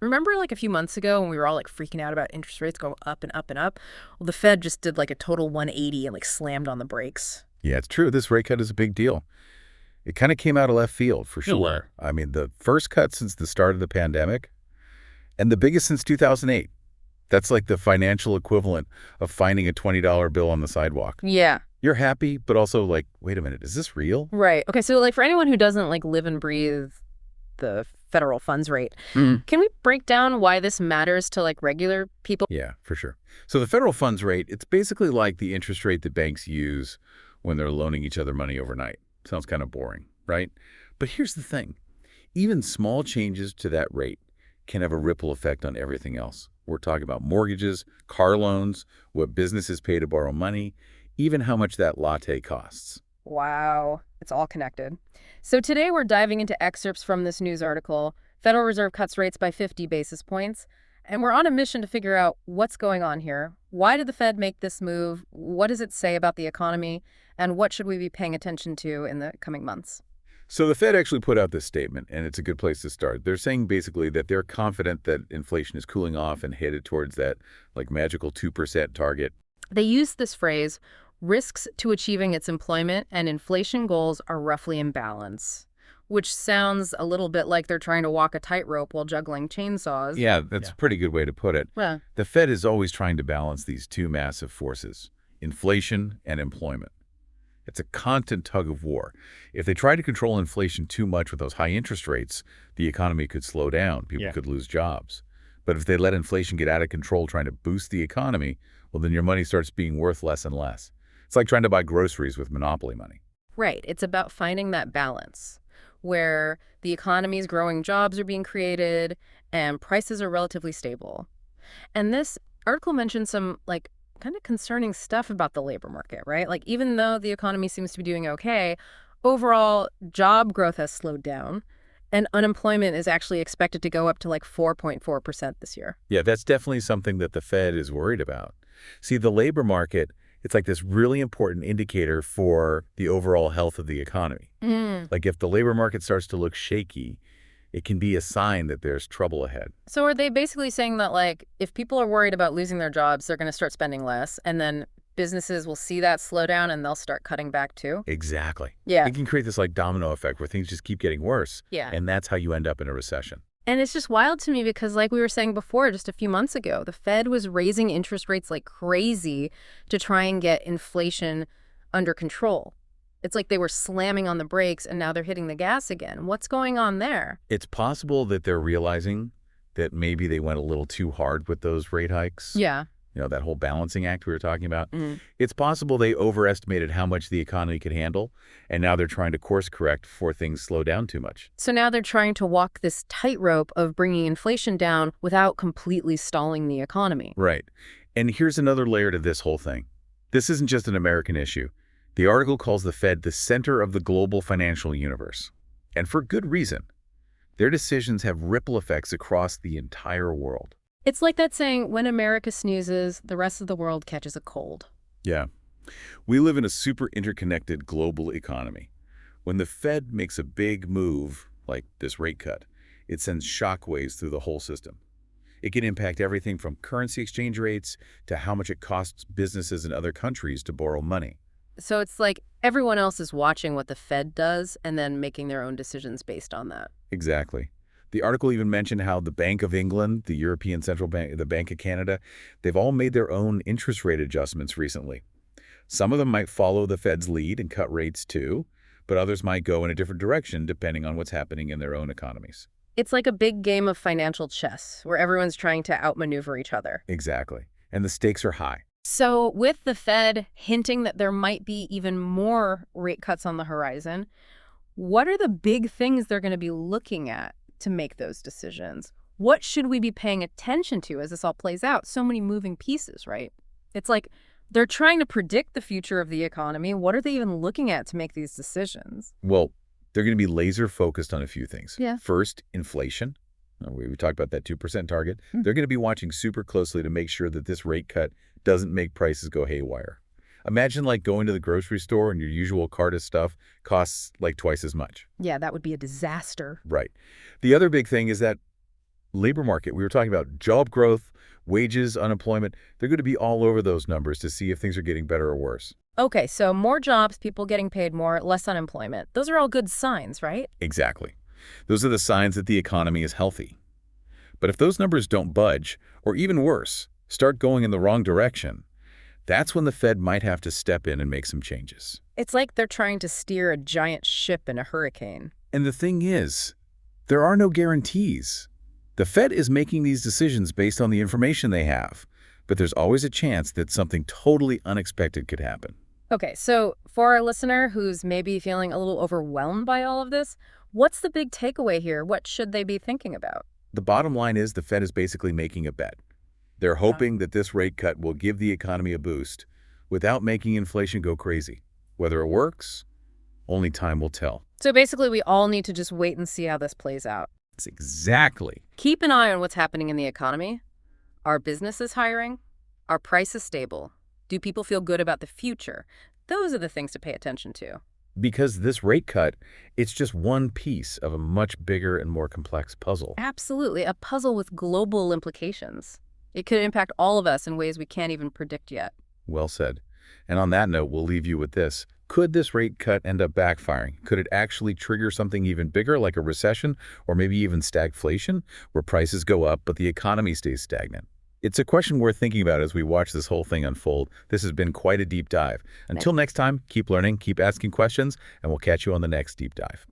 Remember like a few months ago when we were all like freaking out about interest rates going up and up and up? Well, the Fed just did like a total 180 and like slammed on the brakes. Yeah, it's true. This rate cut is a big deal. It kind of came out of left field, for Really? sure. I mean, the first cut since the start of the pandemic, and the biggest since 2008. That's like the financial equivalent of finding a $20 bill on the sidewalk. Yeah. You're happy, but also like, wait a minute, is this real? Right. Okay, so like for anyone who doesn't like live and breathe the federal funds rate, can we break down why this matters to like regular people? Yeah, for sure. So the federal funds rate, it's basically like the interest rate that banks use when they're loaning each other money overnight. Sounds kind of boring, right? But here's the thing. Even small changes to that rate can have a ripple effect on everything else. We're talking about mortgages, car loans, what businesses pay to borrow money, even how much that latte costs. Wow, it's all connected. So today we're diving into excerpts from this news article, Federal Reserve cuts rates by 50 basis points, and we're on a mission to figure out what's going on here. Why did the Fed make this move? What does it say about the economy? And what should we be paying attention to in the coming months? So the Fed actually put out this statement, and it's a good place to start. They're saying basically that they're confident that inflation is cooling off and headed towards that like magical 2% target. They use this phrase, risks to achieving its employment and inflation goals are roughly in balance, which sounds a little bit like they're trying to walk a tightrope while juggling chainsaws. Yeah, that's a pretty good way to put it. Yeah. The Fed is always trying to balance these two massive forces, inflation and employment. It's a constant tug of war. If they try to control inflation too much with those high interest rates, the economy could slow down. People could lose jobs. But if they let inflation get out of control trying to boost the economy, well, then your money starts being worth less and less. It's like trying to buy groceries with monopoly money. Right. It's about finding that balance where the economy is growing, jobs are being created, and prices are relatively stable. And this article mentions some like kind of concerning stuff about the labor market, right? Like even though the economy seems to be doing okay, overall job growth has slowed down and unemployment is actually expected to go up to like 4.4% this year. Yeah, that's definitely something that the Fed is worried about. See, the labor market, it's like this really important indicator for the overall health of the economy. Like if the labor market starts to look shaky, it can be a sign that there's trouble ahead. So are they basically saying that like if people are worried about losing their jobs, they're going to start spending less and then businesses will see that slow down and they'll start cutting back too? Exactly. Yeah. It can create this like domino effect where things just keep getting worse. Yeah. And that's how you end up in a recession. And it's just wild to me because like we were saying before, just a few months ago, the Fed was raising interest rates like crazy to try and get inflation under control. It's like they were slamming on the brakes and now they're hitting the gas again. What's going on there? It's possible that they're realizing that maybe they went a little too hard with those rate hikes. Yeah. You know, that whole balancing act we were talking about. It's possible they overestimated how much the economy could handle, and now they're trying to course correct before things slow down too much. So now they're trying to walk this tightrope of bringing inflation down without completely stalling the economy. Right. And here's another layer to this whole thing. This isn't just an American issue. The article calls the Fed the center of the global financial universe. And for good reason. Their decisions have ripple effects across the entire world. It's like that saying, when America sneezes, the rest of the world catches a cold. Yeah. We live in a super interconnected global economy. When the Fed makes a big move, like this rate cut, it sends shockwaves through the whole system. It can impact everything from currency exchange rates to how much it costs businesses in other countries to borrow money. So it's like everyone else is watching what the Fed does and then making their own decisions based on that. Exactly. The article even mentioned how the Bank of England, the European Central Bank, the Bank of Canada, they've all made their own interest rate adjustments recently. Some of them might follow the Fed's lead and cut rates too, but others might go in a different direction depending on what's happening in their own economies. It's like a big game of financial chess where everyone's trying to outmaneuver each other. Exactly. And the stakes are high. So with the Fed hinting that there might be even more rate cuts on the horizon, what are the big things they're going to be looking at to make those decisions? What should we be paying attention to as this all plays out? So many moving pieces, right? It's like they're trying to predict the future of the economy. What are they even looking at to make these decisions? Well, they're going to be laser focused on a few things. Yeah. First, inflation. We talked about that 2% target. They're going to be watching super closely to make sure that this rate cut doesn't make prices go haywire. Imagine like going to the grocery store and your usual cart of stuff costs like twice as much. Yeah, that would be a disaster. Right. The other big thing is that Labor market, we were talking about job growth, wages, unemployment. They're going to be all over those numbers to see if things are getting better or worse. Okay, so more jobs, people getting paid more, less unemployment. Those are all good signs, right? Exactly. Those are the signs that the economy is healthy. But if those numbers don't budge, or even worse, start going in the wrong direction, that's when the Fed might have to step in and make some changes. It's like they're trying to steer a giant ship in a hurricane. And the thing is, there are no guarantees. The Fed is making these decisions based on the information they have, but there's always a chance that something totally unexpected could happen. Okay, so for our listener who's maybe feeling a little overwhelmed by all of this, what's the big takeaway here? What should they be thinking about? The bottom line is the Fed is basically making a bet. They're hoping that this rate cut will give the economy a boost without making inflation go crazy. Whether it works, only time will tell. So basically, we all need to just wait and see how this plays out. That's exactly. Keep an eye on what's happening in the economy. Are businesses hiring? Are prices stable? Do people feel good about the future? Those are the things to pay attention to. Because this rate cut, it's just one piece of a much bigger and more complex puzzle. Absolutely, a puzzle with global implications. It could impact all of us in ways we can't even predict yet. Well said. And on that note, we'll leave you with this. Could this rate cut end up backfiring? Could it actually trigger something even bigger, like a recession or maybe even stagflation, where prices go up but the economy stays stagnant? It's a question worth thinking about as we watch this whole thing unfold. This has been quite a deep dive. Until next time, keep learning, keep asking questions, and we'll catch you on the next deep dive.